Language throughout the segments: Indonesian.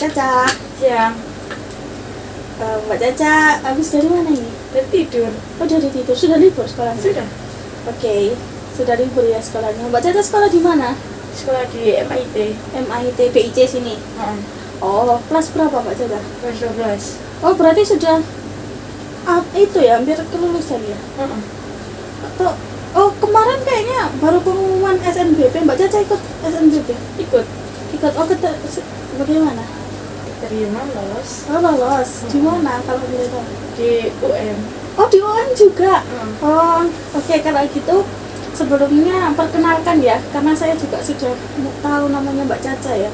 Caca. Siang. Mbak Caca, habis dari mana ini? Dari tidur. Oh, dari tidur. Sudah libur sekolahnya? Sudah. Oke, sudah libur ya sekolahnya. Mbak Caca sekolah di mana? Sekolah di MIT. MIT BIC sini. Oh, kelas berapa Mbak Caca? Kelas 12. Oh, berarti sudah itu ya, hampir kelulusan ya? Atau kemarin kayaknya baru pengumuman SNBP. Mbak Caca ikut SNBP? Ikut. Oh, bagaimana? Terima lolos. Oh, lolos. Di mana kalau boleh tahu? Di UM. Oh, di UM juga? Oh, oke. Kalau gitu sebelumnya perkenalkan ya, karena saya juga sudah tahu namanya Mbak Caca ya.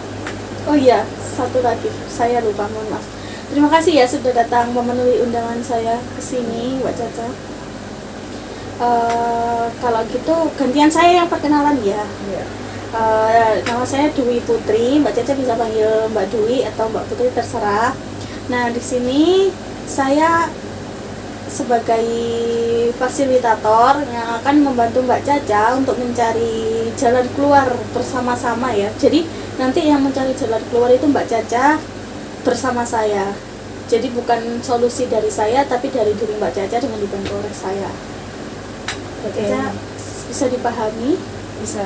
Oh iya, satu lagi, saya lupa, mohon maaf. Terima kasih ya sudah datang memenuhi undangan saya ke sini, Mbak Caca. Kalau gitu gantian saya yang perkenalan ya. Iya. Nama saya Dwi Putri, Mbak Caca bisa panggil Mbak Dwi atau Mbak Putri terserah. Nah, di sini saya sebagai fasilitator yang akan membantu Mbak Caca untuk mencari jalan keluar bersama-sama ya. Jadi nanti yang mencari jalan keluar itu Mbak Caca bersama saya. Jadi bukan solusi dari saya, tapi dari diri Mbak Caca dengan dibantu oleh saya. Mbak Caca bisa dipahami? Bisa.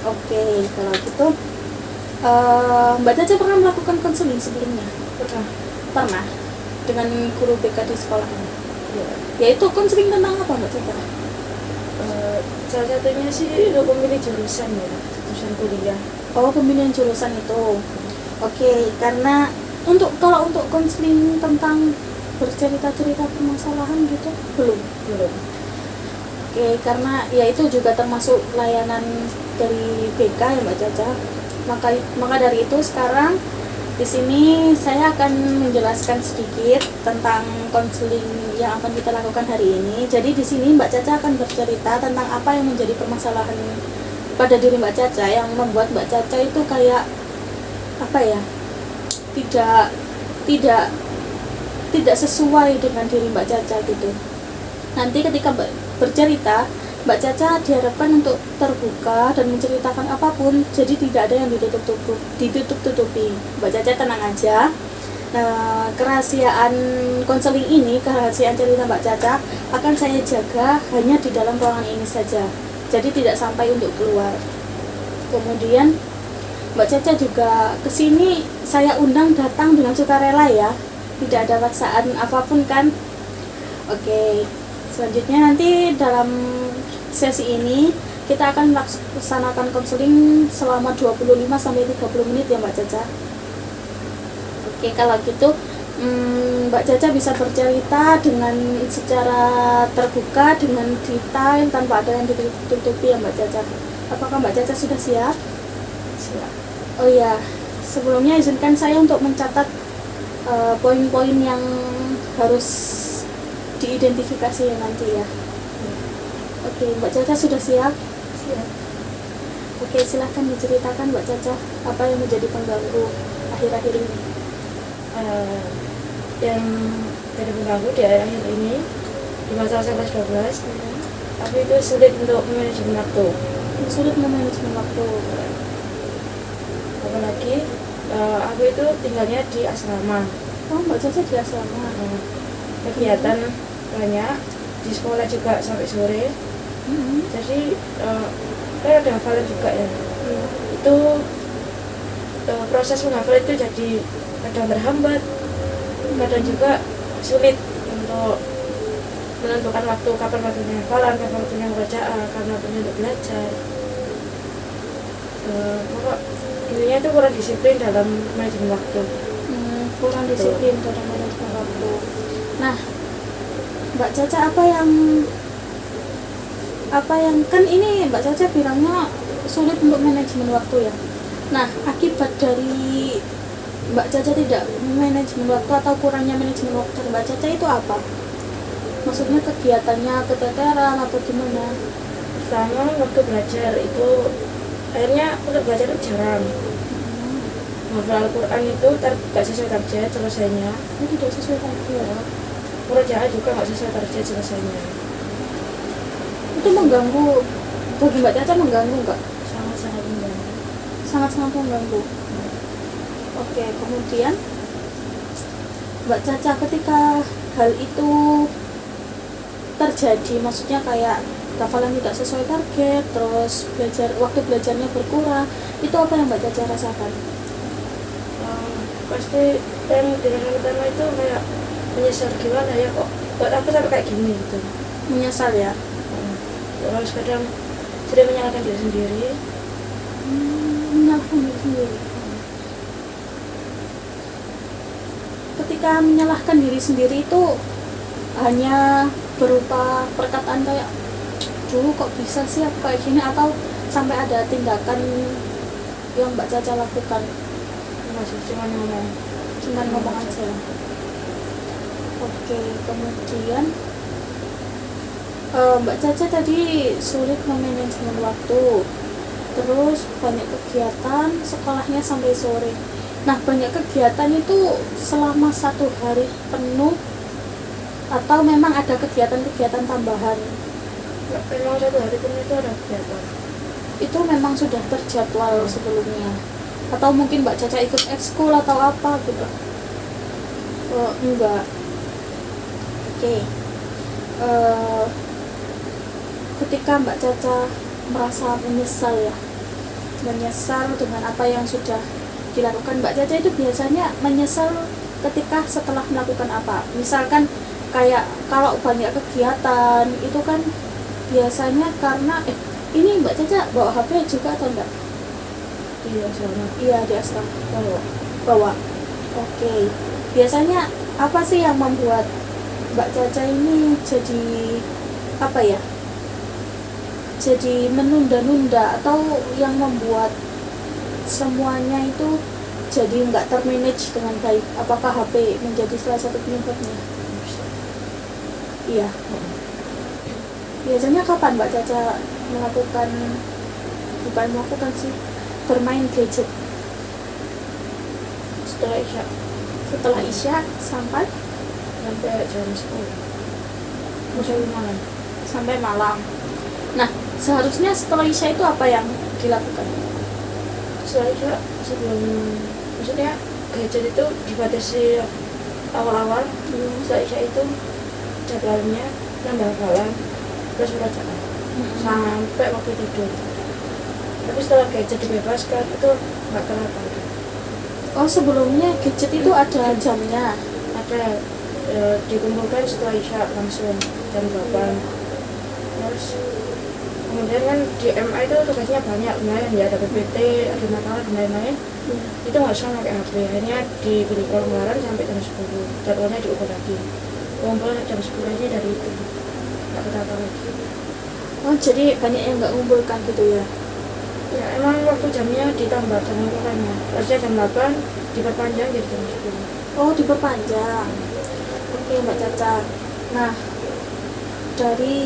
Oke, kalau gitu Mbak Caca pernah melakukan konseling sebelumnya? Pernah? Dengan guru BK di sekolahnya? Ya. Yaitu konseling tentang apa Mbak Caca? Salah satunya sih untuk memilih jurusan ya, jurusan kuliah. Oh, pemilihan jurusan itu. Oke, karena kalau untuk konseling tentang bercerita-cerita permasalahan gitu belum. Oke, karena ya itu juga termasuk layanan dari BK ya Mbak Caca. Maka dari itu sekarang di sini saya akan menjelaskan sedikit tentang konseling yang akan kita lakukan hari ini. Jadi di sini Mbak Caca akan bercerita tentang apa yang menjadi permasalahan pada diri Mbak Caca yang membuat Mbak Caca itu kayak apa ya? Tidak sesuai dengan diri Mbak Caca gitu. Nanti ketika bercerita, Mbak Caca diharapkan untuk terbuka dan menceritakan apapun, jadi tidak ada yang ditutup-tutupi. Mbak Caca tenang aja. Nah, kerahasiaan konseling ini, kerahasiaan cerita Mbak Caca akan saya jaga hanya di dalam ruangan ini saja. Jadi tidak sampai untuk keluar. Kemudian Mbak Caca juga kesini saya undang datang dengan sukarela ya, tidak ada paksaan apapun kan. Oke, selanjutnya nanti dalam sesi ini kita akan melaksanakan konseling selama 25-30 menit ya Mbak Caca. Oke, kalau gitu Mbak Caca bisa bercerita dengan secara terbuka, dengan detail, tanpa ada yang ditutupi ya Mbak Caca. Apakah Mbak Caca sudah siap? Siap. Oh ya, sebelumnya izinkan saya untuk mencatat poin-poin yang harus diidentifikasi ya nanti ya. Oke, Mbak Caca sudah siap? Siap. Oke, silahkan diceritakan Mbak Caca apa yang menjadi pengganggu akhir-akhir ini. Yang jadi pengganggu di akhir ini di masa kelas 12, tapi itu sulit untuk manajemen waktu. Sulit memanajemen waktu. Apalagi aku itu tinggalnya di asrama. Oh, Mbak Caca di asrama. Kegiatan banyak di sekolah juga sampai sore. Jadi kan ada hafalan juga ya. Itu proses menghafal itu jadi kadang terhambat, kadang juga sulit untuk menentukan waktu, kapan waktunya hafalan, kapan waktunya bacaan, kapan waktunya untuk belajar. Pokok intinya itu kurang disiplin dalam manajemen waktu. Kurang disiplin dalam manajemen waktu. Nah, Mbak Caca apa yang kan ini Mbak Caca bilangnya sulit untuk manajemen waktu ya. Nah, akibat dari Mbak Caca tidak manajemen waktu atau kurangnya manajemen waktu Mbak Caca itu apa? Maksudnya kegiatannya keteteran atau gimana? Pertama, waktu belajar itu akhirnya untuk belajar itu jarang. Menghafal Al-Quran itu tidak sesuai target selesainya. Tidak sesuai target. Murojaah juga nggak sesuai target selesainya. Itu mengganggu bagi Mbak Caca, mengganggu nggak? Sangat-sangat mengganggu. Sangat-sangat mengganggu. Oke, kemudian Mbak Caca ketika hal itu terjadi, maksudnya kayak hafalan tidak sesuai target, terus waktu belajarnya berkurang, itu apa yang Mbak Caca rasakan? Pasti yang dirasakan pertama itu kayak menyesal, gimana ya kok aku sampai kayak gini gitu. Menyesal ya? Terus kadang sering menyalahkan diri sendiri. Menyalahkan diri sendiri. Ketika menyalahkan diri sendiri itu hanya berupa perkataan kayak dulu kok bisa sih aku kayak gini, atau sampai ada tindakan yang Mbak Caca lakukan? Masih cuma ngomong aja. Oke, kemudian Mbak Caca tadi sulit memanajemen waktu, terus banyak kegiatan, sekolahnya sampai sore. Nah, banyak kegiatan itu selama 1 hari penuh atau memang ada kegiatan-kegiatan tambahan? Memang 1 hari penuh itu ada kegiatan. Itu memang sudah terjadwal sebelumnya? Atau mungkin Mbak Caca ikut ekskul atau apa gitu? Enggak. Oke. Ketika Mbak Caca merasa menyesal dengan apa yang sudah dilakukan, Mbak Caca itu biasanya menyesal ketika setelah melakukan apa? Misalkan kayak kalau banyak kegiatan itu kan biasanya karena ini Mbak Caca bawa HP juga atau enggak? Iya, di asrama bawa. Oke. Biasanya apa sih yang membuat Mbak Caca ini jadi apa ya? Jadi menunda-nunda, atau yang membuat semuanya itu jadi nggak termanage dengan baik? Apakah HP menjadi salah satu penyebabnya? Iya. Biasanya kapan Mbak Caca melakukan bermain gadget? Setelah Isya sampai jam 10 malam. Sampai malam. Nah, seharusnya setelah Isya itu apa yang dilakukan? Setelah Isya, maksudnya gadget itu dibatasi awal-awal. Setelah Isya itu jadwalnya nambah hafalan terus bacaan sampai waktu tidur. Tapi setelah gadget dibebaskan itu nggak kerasa. Oh, sebelumnya gadget itu ada jamnya? Ada, dikumpulkan setelah Isya langsung jam 8. Terus kemudian kan di MA itu tugasnya banyak, lumayan ya, ada PPT, ada makalah dan lain-lain. Itu nggak usah pakai HP, hanya diberi kelonggaran sampai jam 10. Jadwalnya diubah lagi, kumpul jam 10 aja dari itu, nggak ketata lagi. Oh, jadi banyak yang nggak ngumpulkan gitu ya? Ya emang waktu jamnya ditambah jam ngumpulkannya, harusnya jam 8 diperpanjang jadi jam 10. Oh, diperpanjang. Oke, Mbak Caca. Nah, dari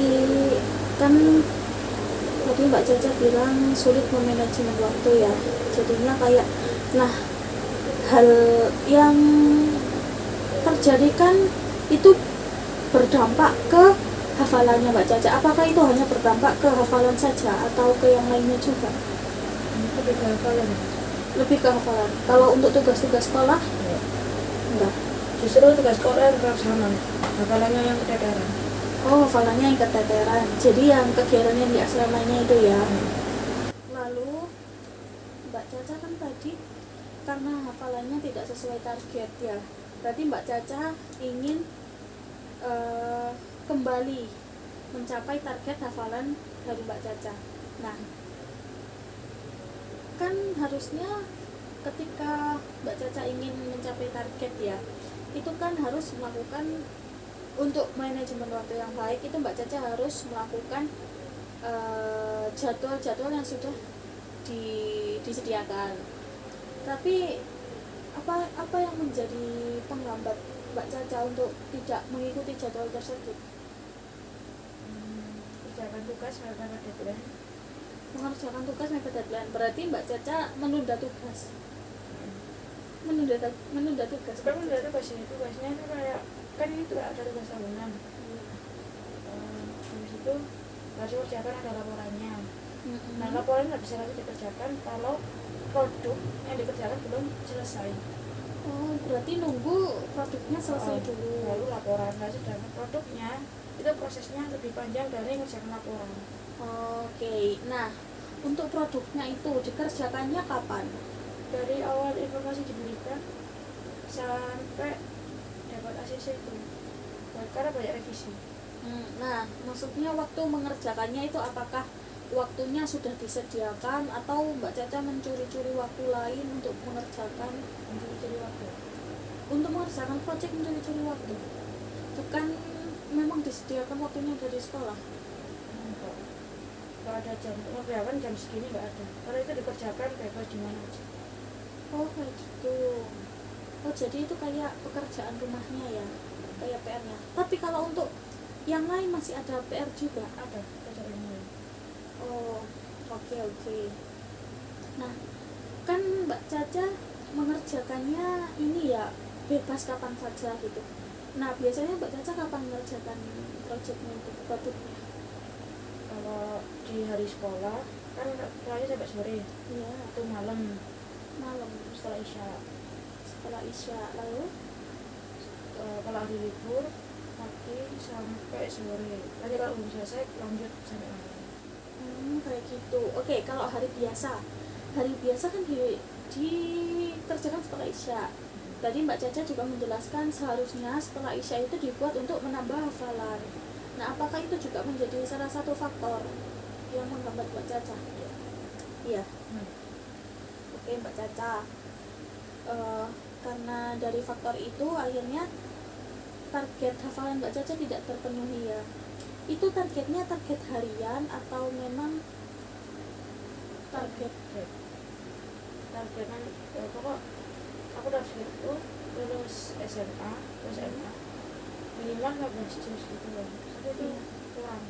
kan tadi Mbak Caca bilang sulit memanajemen waktu ya, jadinya kayak, nah, hal yang terjadi kan itu berdampak ke hafalannya Mbak Caca. Apakah itu hanya berdampak ke hafalan saja atau ke yang lainnya juga? Lebih ke hafalan. Lebih ke hafalan. Kalau untuk tugas-tugas sekolah? Ya. Enggak. Justru tugas sekolah yang terlaksana, hafalannya yang keteteran. Oh, hafalannya yang keteteran. Jadi yang kegiatannya di asramanya itu ya. Lalu Mbak Caca kan tadi karena hafalannya tidak sesuai target ya. Berarti Mbak Caca ingin kembali mencapai target hafalan dari Mbak Caca. Nah, kan harusnya ketika Mbak Caca ingin mencapai target ya, itu kan harus melakukan, untuk manajemen waktu yang baik itu Mbak Caca harus melakukan jadwal-jadwal yang sudah disediakan. Tapi apa yang menjadi penghambat Mbak Caca untuk tidak mengikuti jadwal tersebut? Kerjakan tugas mepet deadline. Mengerjakan tugas mepet deadline. Berarti Mbak Caca menunda tugas. Menunda tugas. Bukan menunda tugas ini, tugasnya itu kayak kan itu ada tugas tahunan. Habis itu harus dikerjakan, ada laporannya. Nah, laporan nggak bisa lagi dikerjakan kalau produk yang dikerjakan belum selesai. Oh, berarti nunggu produknya selesai dulu. Lalu laporan. Nah, sedangkan produknya itu prosesnya lebih panjang dari ngerjakan laporan. Oke, nah untuk produknya itu dikerjakannya kapan? Dari awal informasi diberikan sampai dapat ACC itu, karena banyak revisi. Nah, maksudnya waktu mengerjakannya itu apakah waktunya sudah disediakan atau Mbak Caca mencuri-curi waktu lain untuk mengerjakan? Mencuri-curi waktu. Untuk mengerjakan proyek mencuri-curi waktu? Bukan memang disediakan waktunya dari sekolah? Enggak. Enggak ada jam, kan jam segini enggak ada. Karena itu dikerjakan bebas di mana aja. Oh, kayak gitu. Oh, jadi itu kayak pekerjaan rumahnya ya? Kayak PR-nya. Tapi kalau untuk yang lain masih ada PR juga? Ada pekerjaan lain. Oh, oke. Nah, kan Mbak Caca mengerjakannya ini ya bebas kapan saja gitu. Nah, biasanya Mbak Caca kapan mengerjakan proyeknya itu, produknya? Kalau di hari sekolah kan mulainya sampai sore. Iya. Itu malam Setelah Isya lalu kalau hari libur pagi sampai sore. Nanti kalau belum selesai lanjut sampai malam. Kayak gitu. Oke, kalau hari biasa kan dikerjakan setelah Isya. Tadi Mbak Caca juga menjelaskan seharusnya setelah Isya itu dibuat untuk menambah hafalan. Nah, apakah itu juga menjadi salah satu faktor yang menghambat Mbak Caca? Iya. Oke, Mbak Caca. Karena dari faktor itu akhirnya target hafalan Mbak Caca tidak terpenuhi ya. Itu targetnya target harian atau memang target targetan pokok aku harus gitu lulus SMA minimal 15 juz gitu loh. Tapi itu kurang.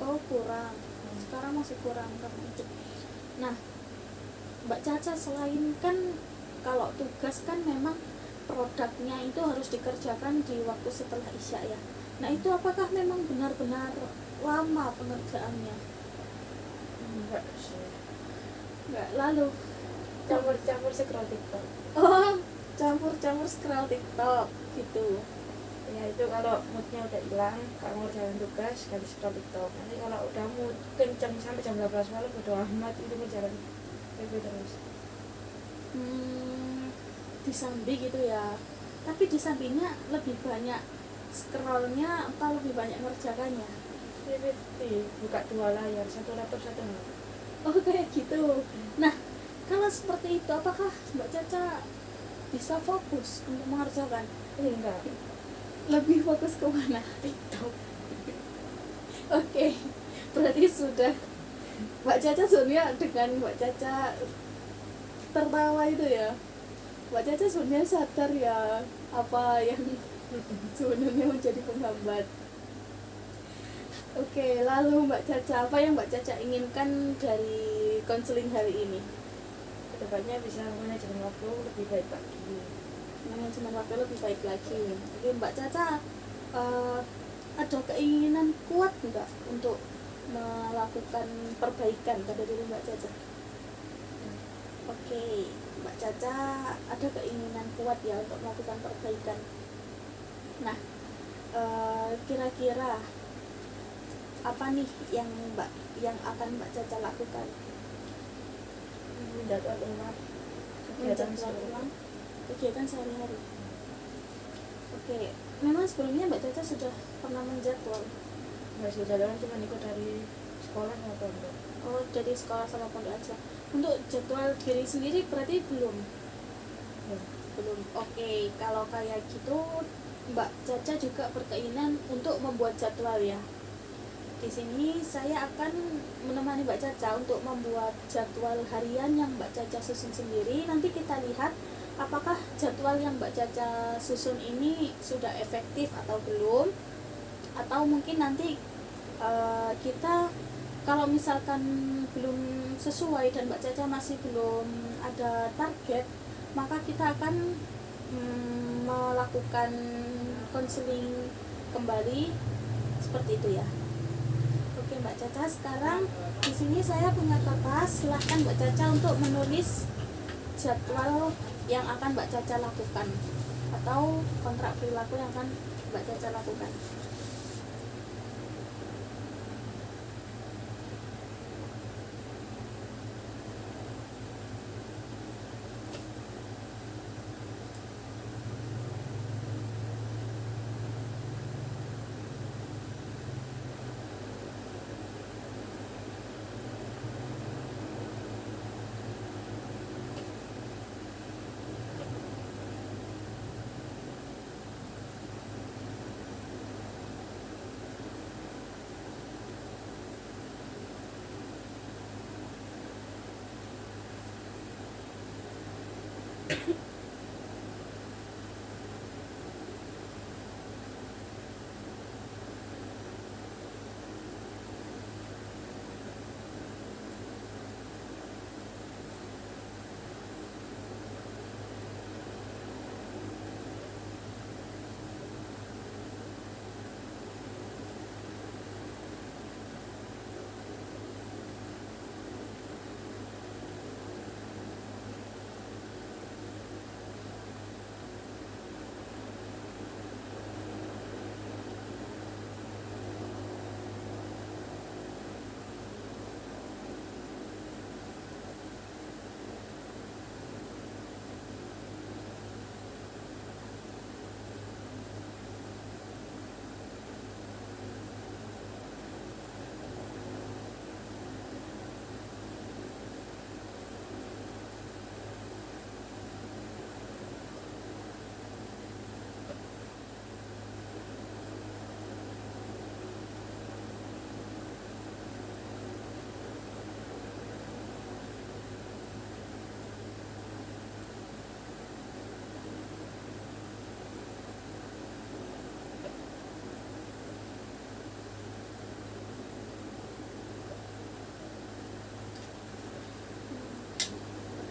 Oh, kurang. Sekarang masih kurang karena itu. Nah, Mbak Caca selain kan kalau tugas kan memang produknya itu harus dikerjakan di waktu setelah Isya ya. Nah, itu apakah memang benar-benar lama pengerjaannya? Enggak sih. Enggak, lalu Campur-campur scroll TikTok. oh, campur-campur scroll TikTok gitu. Ya itu kalau moodnya udah hilang, kamu jalan tugas, ganti scroll TikTok. Nanti kalau udah mood kenceng sampai jam 12 malam udah amat itu berjalan itu terus. Disambi gitu ya. Tapi disambinya lebih banyak scrollnya atau lebih banyak ngerjakannya? 50 buka 2 layar, 1 laptop 1 HP. Oh, kayak gitu. Nah, kalau seperti itu apakah Mbak Caca bisa fokus untuk mengerjakan? Enggak. Lebih fokus ke mana? TikTok. Oke, berarti sudah Mbak Caca sebenarnya dengan Mbak Caca tertawa itu ya, Mbak Caca sebenarnya sadar ya apa yang sebenarnya menjadi penghambat. Oke, lalu Mbak Caca, apa yang Mbak Caca inginkan dari konseling hari ini? Kedepannya bisa manajemen waktu lebih baik lagi. Manajemen waktu lebih baik lagi. Oke, Mbak Caca ada keinginan kuat nggak untuk melakukan perbaikan pada diri Mbak Caca? Oke, Mbak Caca ada keinginan kuat ya untuk melakukan perbaikan. Nah, kira-kira apa nih yang akan Mbak Caca lakukan? Menjadwal ulang kegiatan sehari-hari. Oke, memang sebelumnya Mbak Caca sudah pernah menjadwal? nggak sih, jadwalnya cuma ikut dari sekolah sama pondok. Oh, dari sekolah sama pondok aja. Untuk jadwal diri sendiri berarti belum? Belum. Oke, kalau kayak gitu Mbak Caca juga berkeinginan untuk membuat jadwal ya. Di sini saya akan menemani Mbak Caca untuk membuat jadwal harian yang Mbak Caca susun sendiri. Nanti kita lihat apakah jadwal yang Mbak Caca susun ini sudah efektif atau belum. Atau mungkin nanti kita kalau misalkan belum sesuai dan Mbak Caca masih belum ada target, maka kita akan melakukan konseling kembali seperti itu ya. Oke Mbak Caca, sekarang di sini saya punya kertas. Silahkan Mbak Caca untuk menulis jadwal yang akan Mbak Caca lakukan atau kontrak perilaku yang akan Mbak Caca lakukan.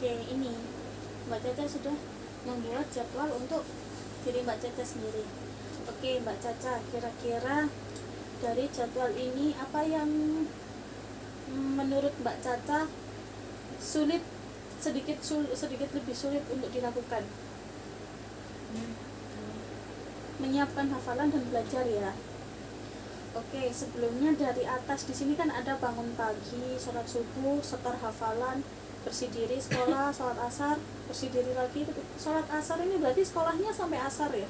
Oke, ini Mbak Caca sudah membuat jadwal untuk diri Mbak Caca sendiri. Oke, Mbak Caca, kira-kira dari jadwal ini apa yang menurut Mbak Caca sedikit lebih sulit untuk dilakukan? Menyiapkan hafalan dan belajar ya. Oke, sebelumnya dari atas di sini kan ada bangun pagi, sholat subuh, setor hafalan, bersih diri, sekolah, sholat asar, bersih diri lagi, sholat asar ini berarti sekolahnya sampai asar ya.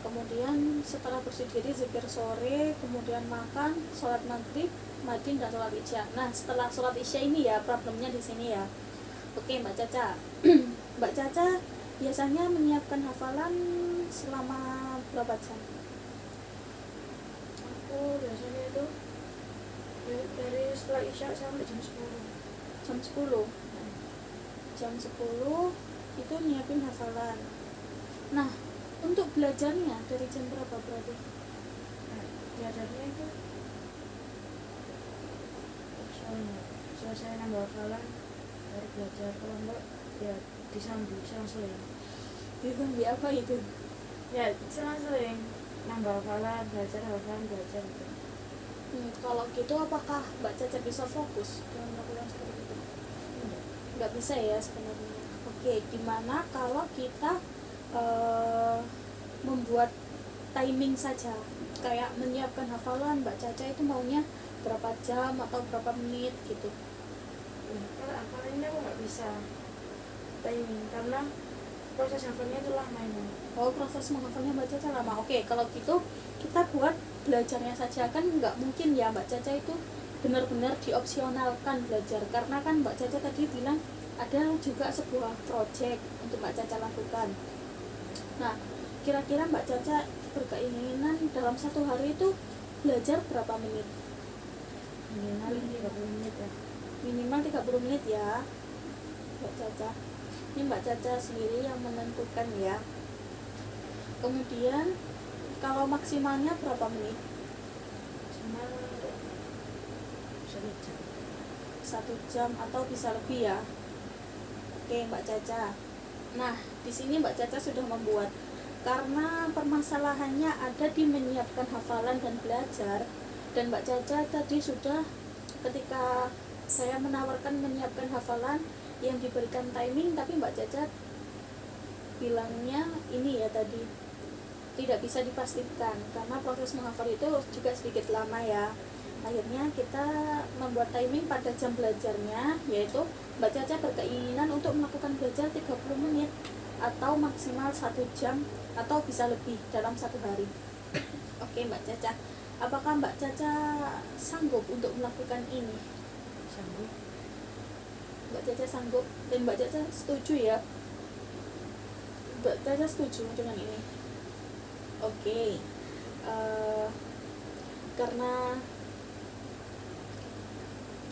Kemudian setelah bersih diri zikir sore, kemudian makan, sholat maghrib, madin dan sholat isya. Nah, setelah sholat isya ini ya problemnya di sini ya. Oke, Mbak Caca. Mbak Caca biasanya menyiapkan hafalan selama berapa jam? Aku biasanya itu dari setelah isya sampai jam 10. Jam 10. Jam 10 itu nyiapin hafalan. Nah, untuk belajarnya dari jam berapa berarti? Belajarnya itu selesai nambah hafalan baru belajar, kalau enggak ya disambi selang-seling. Disambi apa itu? Ya selang-seling nambah hafalan, belajar gitu. Kalau gitu apakah Mbak Caca bisa fokus dengan melakukan seperti itu? Nggak bisa ya sebenarnya. Oke, gimana kalau kita membuat timing saja, kayak menyiapkan hafalan Mbak Caca itu maunya berapa jam atau berapa menit gitu? Kalau hafalannya aku nggak bisa timing karena proses hafalnya itu lama ini. Oh, proses menghafalnya Mbak Caca lama. Oke, kalau gitu kita buat belajarnya saja, kan nggak mungkin ya Mbak Caca itu benar-benar diopsionalkan belajar, karena kan Mbak Caca tadi bilang ada juga sebuah project untuk Mbak Caca lakukan. Nah, kira-kira Mbak Caca berkeinginan dalam satu hari itu belajar berapa menit? Minimal 30 menit ya. Minimal 30 menit ya Mbak Caca. Ini Mbak Caca sendiri yang menentukan ya. Kemudian kalau maksimalnya berapa menit? Maksimal 1 jam. 1 jam atau bisa lebih ya. Oke Mbak Caca. Nah, di sini Mbak Caca sudah membuat, karena permasalahannya ada di menyiapkan hafalan dan belajar. Dan Mbak Caca tadi sudah, ketika saya menawarkan menyiapkan hafalan, yang diberikan timing, tapi Mbak Caca bilangnya ini ya tadi tidak bisa dipastikan karena proses menghafal itu juga sedikit lama ya. Akhirnya kita membuat timing pada jam belajarnya, yaitu Mbak Caca berkeinginan untuk melakukan belajar 30 menit atau maksimal 1 jam atau bisa lebih dalam 1 hari. Oke Mbak Caca, apakah Mbak Caca sanggup untuk melakukan ini? Sanggup. Mbak Caca sanggup dan Mbak Caca setuju ya? Mbak Caca setuju dengan ini? Oke. Karena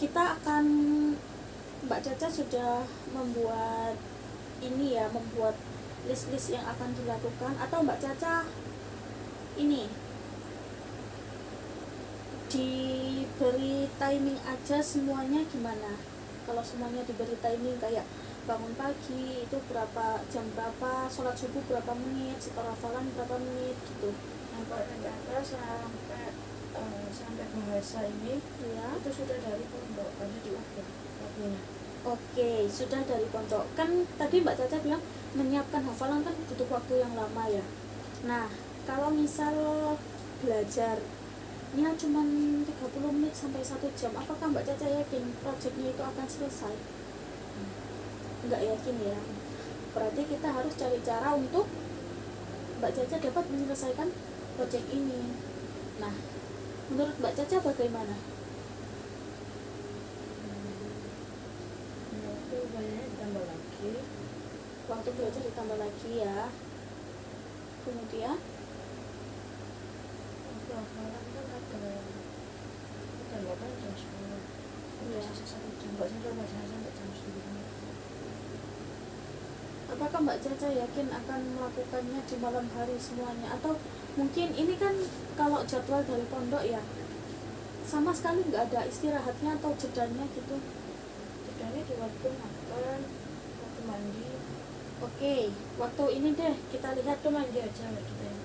kita akan, Mbak Caca sudah membuat ini ya, membuat list-list yang akan dilakukan, atau Mbak Caca ini diberi timing aja semuanya gimana? Kalau semuanya diberi timing kayak bangun pagi itu berapa, jam berapa, sholat subuh berapa menit, setelah hafalan berapa menit gitu. Sampai sampai bahasa ini Ya. itu sudah dari pondok, karena diukur waktunya. Oke, sudah dari pondok. Kan tadi Mbak Caca bilang menyiapkan hafalan kan butuh waktu yang lama ya. Nah, kalau misal belajarnya cuma 30 menit sampai 1 jam, apakah Mbak Caca yakin proyeknya itu akan selesai? Nggak yakin ya. Berarti kita harus cari cara untuk Mbak Caca dapat menyelesaikan proyek ini. Nah, menurut Mbak Caca bagaimana? Itu banyak ditambah lagi. Waktu belajar ditambah lagi ya. Kemudian Waktu hafalan kan ada kan jam 10. Iya. Sisa 1 jam, Mbak Caca baca sampai jam 9. apakah Mbak Caca yakin akan melakukannya di malam hari semuanya, atau mungkin ini kan kalau jadwal dari pondok ya sama sekali nggak ada istirahatnya atau jedanya gitu? Jedanya di waktu makan, waktu mandi. Oke, waktu ini deh kita lihat Waktu mandi aja lah kita ya.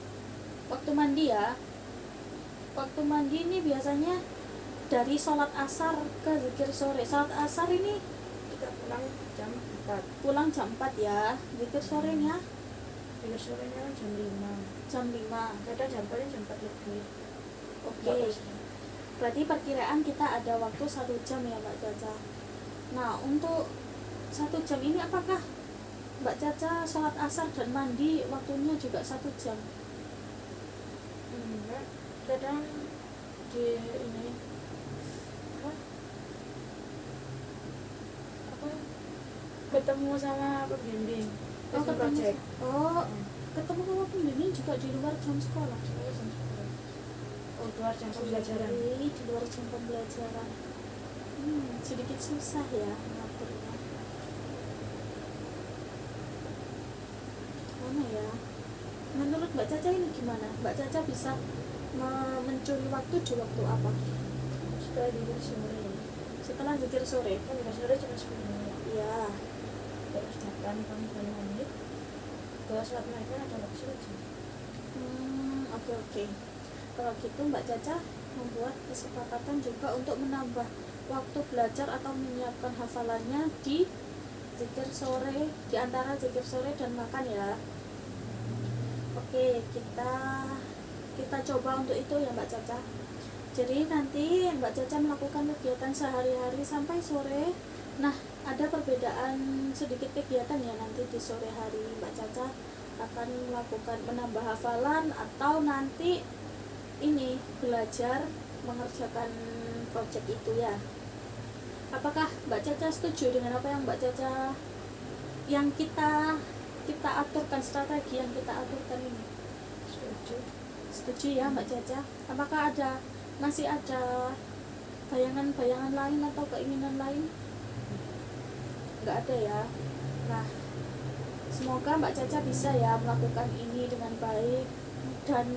waktu mandi ya. Waktu mandi ini biasanya dari sholat asar ke zikir sore. Sholat asar ini Kita pulang jam 4. pulang jam 4 ya, zikir sorenya Jadi sorenya kan jam 5. jam 5. Kadang jam paling jam 4 lebih. Oke, berarti perkiraan kita ada waktu 1 jam ya Mbak Caca. Nah, untuk 1 jam ini apakah Mbak Caca sholat asar dan mandi waktunya juga 1 jam? Enggak. Kadang di ini apa ketemu sama pembimbing Oh, ketemu project. Ketemu sama pembimbing juga di luar jam sekolah. Oh, keluar jam pembelajaran. Oke, di luar jam pembelajaran. Sedikit susah ya mengaturnya. Mana ya? Menurut Mbak Caca ini gimana? Mbak Caca bisa mencuri waktu di waktu apa? Setelah zikir sore. Setelah zikir sore. Kan zikir sore cuma 10 menit. Iya. Terus datang kami 5 menit. Kalau sholat mereka ada waktu 1 jam. Oke. Kalau gitu Mbak Caca membuat kesepakatan juga untuk menambah waktu belajar atau menyiapkan hafalannya di zikir sore, di antara zikir sore dan makan ya. Oke, kita coba untuk itu ya Mbak Caca. Jadi nanti Mbak Caca melakukan kegiatan sehari-hari sampai sore. Nah, ada perbedaan sedikit kegiatan ya nanti di sore hari. Mbak Caca akan melakukan menambah hafalan atau nanti ini belajar mengerjakan proyek itu ya. Apakah Mbak Caca setuju dengan apa yang Mbak Caca yang kita aturkan, strategi yang kita aturkan ini? Setuju. Setuju ya Mbak Caca. Apakah masih ada bayangan-bayangan lain atau keinginan lain? Nggak ada ya. Nah, semoga Mbak Caca bisa ya melakukan ini dengan baik. Dan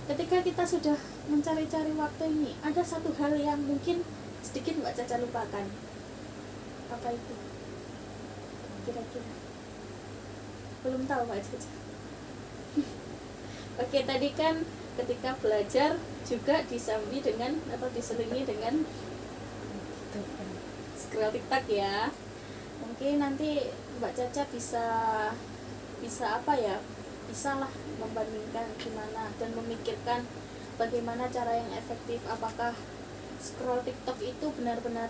ketika kita sudah mencari-cari waktu ini, ada satu hal yang mungkin sedikit Mbak Caca lupakan. Apa itu? Kira-kira belum tahu Mbak Caca. Oke, tadi kan ketika belajar juga disambi dengan atau diselingi dengan scroll TikTok ya. Oke, nanti Mbak Caca bisa apa ya, bisalah membandingkan gimana dan memikirkan bagaimana cara yang efektif. Apakah scroll TikTok itu benar-benar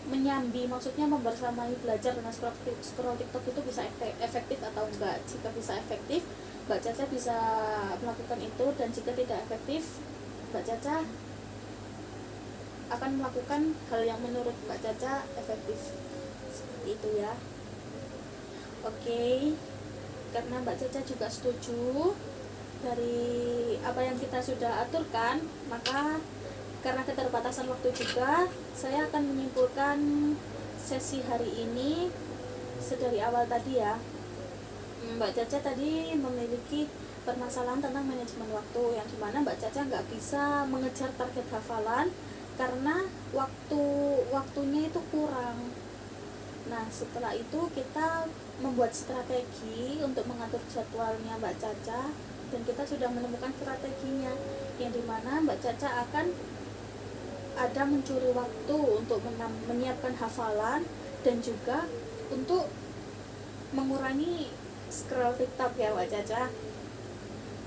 menyambi, maksudnya membersamai belajar dengan scroll TikTok itu bisa efektif atau enggak. Jika bisa efektif, Mbak Caca bisa melakukan itu, dan jika tidak efektif, Mbak Caca akan melakukan hal yang menurut Mbak Caca efektif. Seperti itu ya. Oke, karena Mbak Caca juga setuju dari apa yang kita sudah aturkan, maka karena keterbatasan waktu juga, saya akan menyimpulkan sesi hari ini sedari awal tadi ya. Mbak Caca tadi memiliki permasalahan tentang manajemen waktu, yang dimana Mbak Caca nggak bisa mengejar target hafalan karena waktunya itu kurang. Nah, setelah itu kita membuat strategi untuk mengatur jadwalnya Mbak Caca, dan kita sudah menemukan strateginya, yang dimana Mbak Caca akan ada mencuri waktu untuk menyiapkan hafalan dan juga untuk mengurangi scroll TikTok ya Mbak Caca.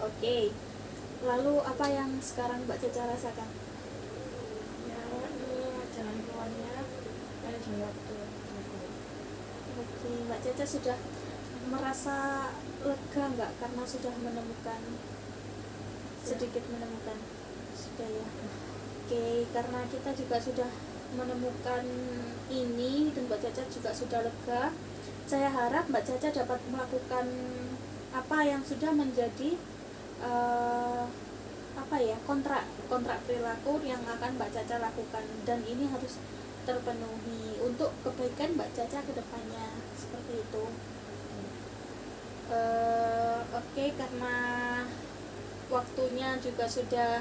Oke, lalu apa yang sekarang Mbak Caca rasakan? Ya, ini jalan keluarnya manajemen waktu. Oke, Mbak Caca sudah merasa lega nggak karena sudah menemukan, sedikit menemukan? Sudah ya. Oke, karena kita juga sudah menemukan ini dan Mbak Caca juga sudah lega, saya harap Mbak Caca dapat melakukan apa yang sudah menjadi kontrak perilaku yang akan Mbak Caca lakukan, dan ini harus terpenuhi untuk kebaikan Mbak Caca ke depannya, seperti itu. Oke, karena waktunya juga sudah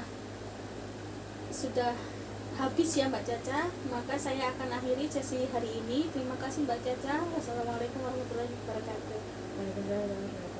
habis ya Mbak Caca, maka saya akan akhiri sesi hari ini. Terima kasih Mbak Caca. Wassalamualaikum warahmatullahi wabarakatuh. Waalaikumsalam.